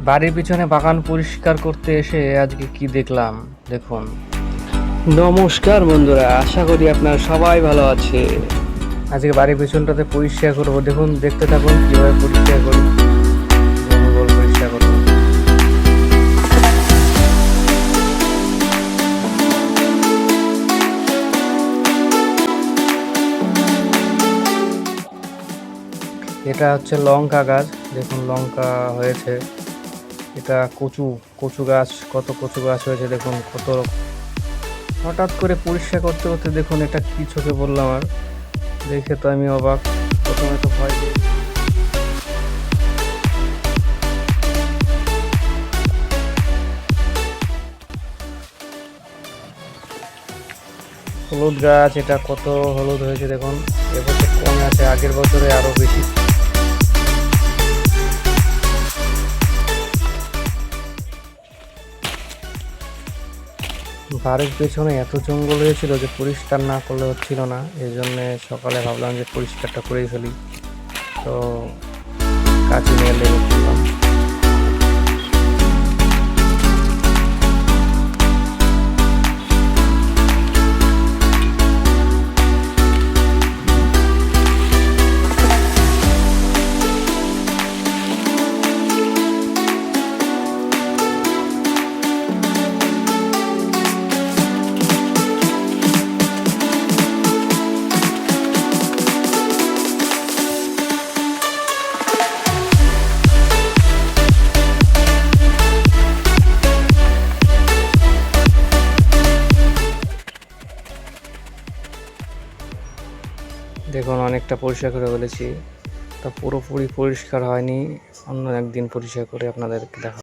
বাড়ির পিছনে বাগান পরিষ্কার করতে এসে আজকে কি দেখলাম দেখুন। নমস্কার বন্ধুরা, আশা করি আপনারা সবাই ভালো আছে। আজকে বাড়ির পিছনটাতে পরিষ্কার করবো, দেখুন দেখতে থাকুন কিভাবে পরিষ্কার করি। জঙ্গল পরিষ্কার করবো। এটা হচ্ছে লঙ্কা গাছ, দেখুন লঙ্কা হয়েছে। এটা কচু কচু গাছ, কত কচু গাছ হয়েছে দেখুন কত। হঠাৎ করে পরিষ্কার করতে করতে দেখুন এটা কি চোখে বললাম, আর দেখে তো আমি অবাক। প্রথমে তো ভয় পেয়ে হলুদ গাছ, এটা কত হলুদ হয়েছে দেখুন। এবছর কমে আছে, আগের বছরে আরো বেশি। বাড়ির পেছনে এত জঙ্গল হয়েছিল যে পরিষ্কার না করলে হচ্ছিল না, এই জন্য সকালে ভাবলাম যে পরিষ্কারটা করেই ফেলি। তো কাছে নিয়ে লেগে পড়লাম। দেখুন অনেকটা পরিষ্কার করে ফেলেছি, তা পুরোপুরি পরিষ্কার হয়নি, অন্য একদিন পরিষ্কার করে আপনাদেরকে দেখা।